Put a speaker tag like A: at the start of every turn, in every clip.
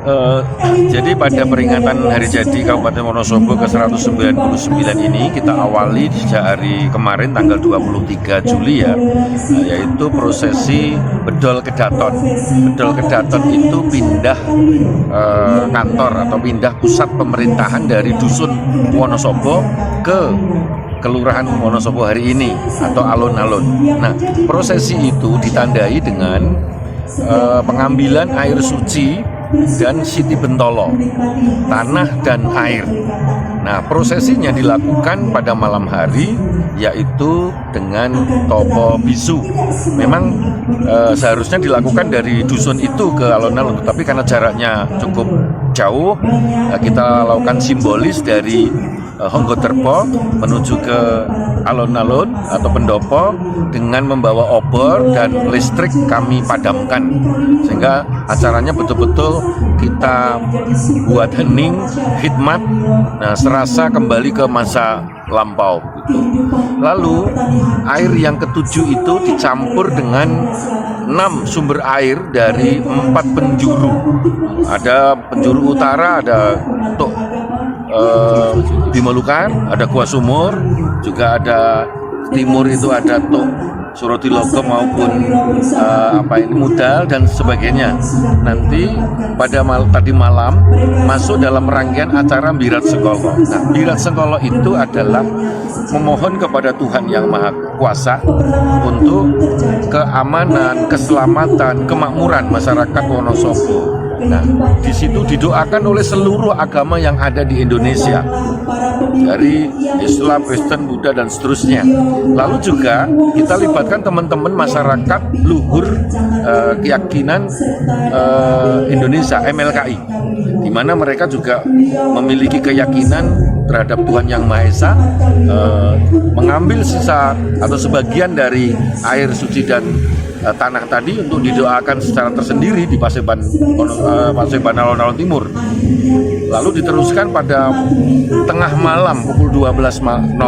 A: Eh, jadi pada peringatan hari jadi Kabupaten Wonosobo ke-199 ini kita awali sejak hari kemarin tanggal 23 Juli ya, yaitu prosesi Bedol Kedaton. Bedol Kedaton itu pindah kantor atau pindah pusat pemerintahan dari Dusun Wonosobo ke Kelurahan Wonosobo hari ini atau alun-alun. Nah, prosesi itu ditandai dengan pengambilan air suci dan Siti Bentolo, tanah dan air. Nah, prosesinya dilakukan pada malam hari, yaitu dengan topo bisu. Memang seharusnya dilakukan dari dusun itu ke alun-alun, tetapi karena jaraknya cukup jauh, kita lakukan simbolis dari Honggoterpo menuju ke alun-alun atau pendopo dengan membawa obor dan listrik kami padamkan, sehingga acaranya betul-betul kita buat hening, khidmat, nah serasa kembali ke masa lampau gitu. Lalu air yang ketujuh itu dicampur dengan 6 sumber air dari 4 penjuru. Ada penjuru utara, ada untuk Bimolukan, ada Gua Sumur, juga ada timur itu ada Tuk Suratilogo maupun Mudal dan sebagainya. Nanti pada tadi malam masuk dalam rangkaian acara Birat Sengkolo. Nah, Birat Sengkolo itu adalah memohon kepada Tuhan Yang Maha Kuasa untuk keamanan, keselamatan, kemakmuran masyarakat Wonosobo. Nah, di situ didoakan oleh seluruh agama yang ada di Indonesia, dari Islam, Kristen, Buddha, dan seterusnya. Lalu juga kita libatkan teman-teman masyarakat luhur keyakinan Indonesia, MLKI, di mana mereka juga memiliki keyakinan terhadap Tuhan Yang Maha Esa, mengambil sisa atau sebagian dari air suci dan tanah tadi untuk didoakan secara tersendiri di Paseban Alun-Alun Timur. Lalu diteruskan pada tengah malam pukul 12.00,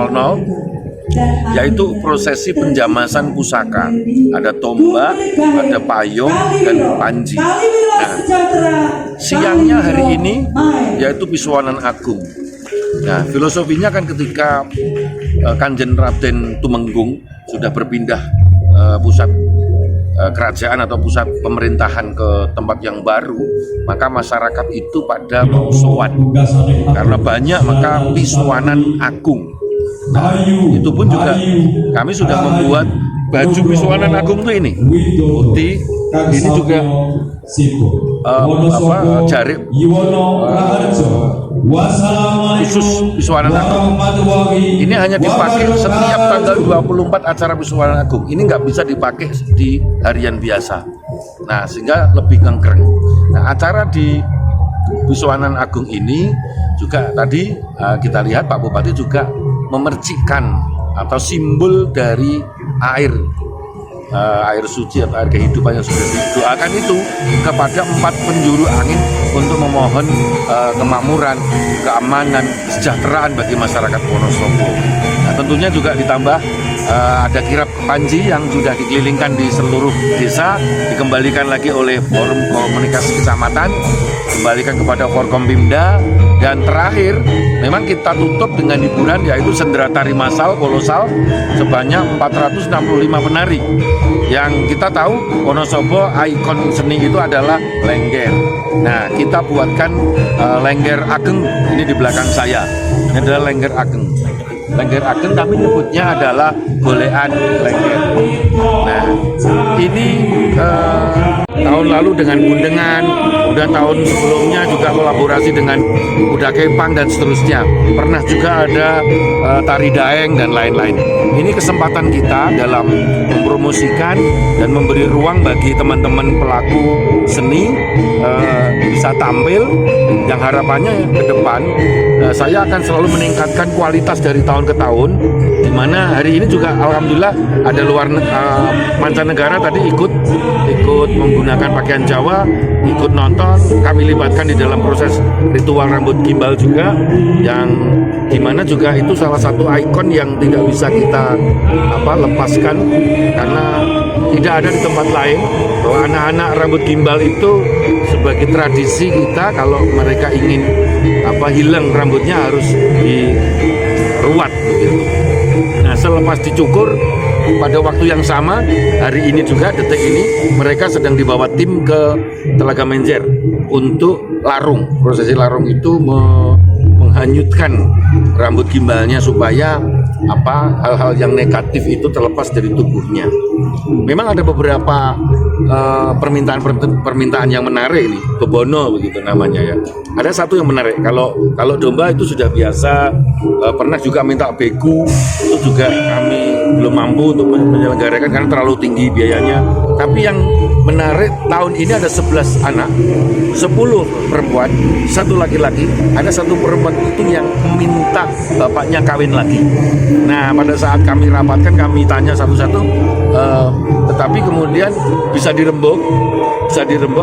A: yaitu prosesi penjamasan pusaka. Ada tombak, ada payung, dan panji. Nah, siangnya hari ini yaitu Pisuanan Agung. Nah, filosofinya kan ketika Kanjeng Raden Tumenggung sudah berpindah pusat kerajaan atau pusat pemerintahan ke tempat yang baru, maka masyarakat itu pada mau sowan karena banyak, maka Pisuanan Agung. Nah, itu pun juga kami sudah membuat baju Pisuanan Agung itu ini putih, ini juga jarik khusus Pisuanan Agung. Ini hanya dipakai setiap tanggal 24 acara Pisuanan Agung. Ini nggak bisa dipakai di harian biasa. Nah, sehingga lebih ngengkreng. Nah, acara di Pisuanan Agung ini juga tadi kita lihat Pak Bupati juga memercikan atau simbol dari air suci atau air kehidupan yang sudah didoakan itu kepada 4 penjuru angin untuk memohon kemakmuran, keamanan, kesejahteraan bagi masyarakat Wonosobo. Nah, tentunya juga ditambah ada kirap panji yang sudah dikelilingkan di seluruh desa, dikembalikan lagi oleh Forum Komunikasi Kecamatan, kembalikan kepada Forkompimda, dan terakhir memang kita tutup dengan hiburan yaitu sendera tari massal kolosal sebanyak 465 penari. Yang kita tahu Wonosobo ikon seni itu adalah Lengger. Nah, kita buatkan Lengger Ageng ini di belakang saya. Ini adalah Lengger Ageng. Lengger Ageng kami nyebutnya adalah Golekan Lengger. Nah, ini tahun lalu dengan Gundengan, udah tahun sebelumnya juga kolaborasi dengan Kuda Kepang dan seterusnya. Pernah juga ada tari daeng dan lain-lain. Ini kesempatan kita dalam mempromosikan dan memberi ruang bagi teman-teman pelaku seni bisa tampil, yang harapannya ke depan saya akan selalu meningkatkan kualitas dari tahun ke tahun, di mana hari ini juga alhamdulillah ada mancanegara tadi ikut menggunakan pakaian Jawa, ikut nonton. Kami libatkan di dalam proses ritual rambut gimbal juga, yang dimana juga itu salah satu ikon yang tidak bisa kita lepaskan, karena tidak ada di tempat lain bahwa anak-anak rambut gimbal itu sebagai tradisi kita kalau mereka ingin hilang rambutnya harus diruat begitu. Nah, selepas dicukur pada waktu yang sama hari ini juga detik ini mereka sedang dibawa tim ke Telaga Menjer untuk larung. Prosesi larung itu menghanyutkan rambut gimbalnya supaya hal-hal yang negatif itu terlepas dari tubuhnya. Memang ada beberapa permintaan yang menarik ini, bebono begitu namanya ya. Ada satu yang menarik, kalau domba itu sudah biasa, pernah juga minta begu, itu juga kami belum mampu untuk menyelenggarakan karena terlalu tinggi biayanya. Tapi yang menarik tahun ini ada 11 anak, 10 perempuan, 1 laki-laki, ada 1 perempuan itu yang meminta bapaknya kawin lagi. Nah, pada saat kami rapatkan, kami tanya satu-satu, tetapi kemudian bisa dirembuk,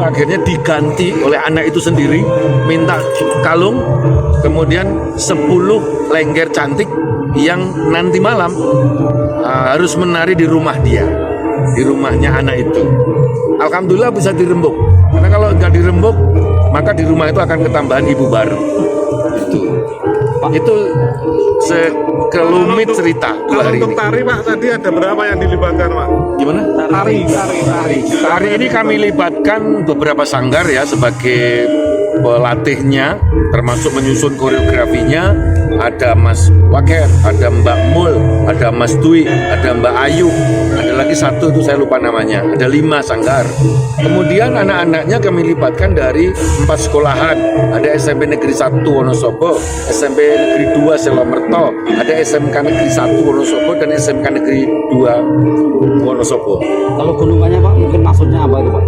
A: akhirnya diganti oleh anak itu sendiri, minta kalung, kemudian 10 lengger cantik yang nanti malam harus menari di rumah dia, di rumahnya anak itu. Alhamdulillah bisa dirembuk, karena kalau nggak dirembuk, maka di rumah itu akan ketambahan ibu baru. Itu sekelumit cerita 2 hari
B: untuk
A: ini.
B: tari Pak, tadi ada berapa yang dilibatkan Pak?
A: Gimana? Tari ini kami libatkan beberapa sanggar ya sebagai pelatihnya, termasuk menyusun koreografinya. Ada Mas Waker, ada Mbak Mul, ada Mas Dwi, ada Mbak Ayu, ada lagi 1 itu saya lupa namanya. Ada 5 sanggar. Kemudian anak-anaknya kami libatkan dari 4 sekolahan. Ada SMP Negeri 1 Wonosobo, SMP Negeri 2 Selomerto, ada SMK Negeri 1 Wonosobo dan SMK Negeri 2 Wonosobo.
C: Kalau gunungannya Pak, mungkin maksudnya apa itu Pak?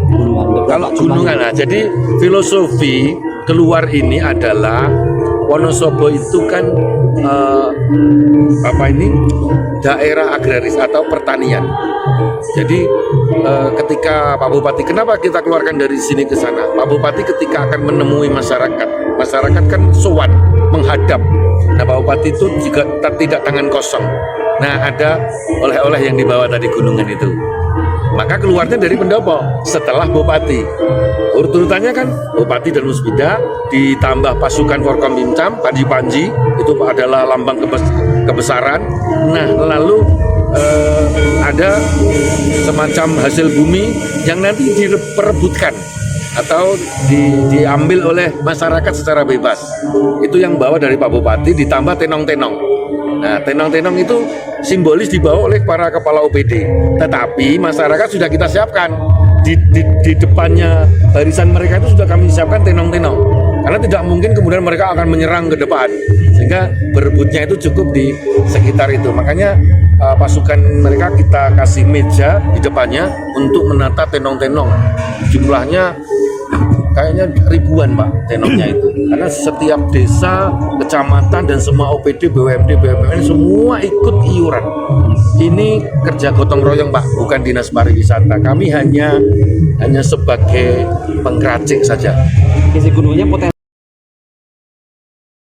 A: Kalau gunungan, nah, jadi filosofi keluar ini adalah Wonosobo itu kan daerah agraris atau pertanian. Jadi ketika Pak Bupati, kenapa kita keluarkan dari sini ke sana? Pak Bupati ketika akan menemui masyarakat kan sowan, menghadap. Nah, Pak Bupati itu juga tidak tangan kosong. Nah, ada oleh-oleh yang dibawa tadi gunungan itu. Maka keluarnya dari pendopo setelah Bupati. Urut-urutannya kan Bupati dan Musbida, ditambah pasukan Forkom Bimcam, Panji itu adalah lambang kebesaran. Nah, lalu ada semacam hasil bumi yang nanti diperebutkan atau diambil oleh masyarakat secara bebas. Itu yang bawa dari Pak Bupati, ditambah tenong-tenong. Nah, tenong-tenong itu simbolis dibawa oleh para kepala OPD. Tetapi masyarakat sudah kita siapkan di depannya barisan mereka itu sudah kami siapkan tenong-tenong. Karena tidak mungkin kemudian mereka akan menyerang ke depan, sehingga berebutnya itu cukup di sekitar itu. Makanya pasukan mereka kita kasih meja di depannya untuk menata tenong-tenong. Jumlahnya kayaknya ribuan Pak tenongnya itu, karena setiap desa, kecamatan dan semua OPD, BUMD, BUMN semua ikut iuran. Ini kerja gotong royong Pak, bukan dinas pariwisata. Kami hanya sebagai penggeracik saja.
C: Isi gunungnya potensi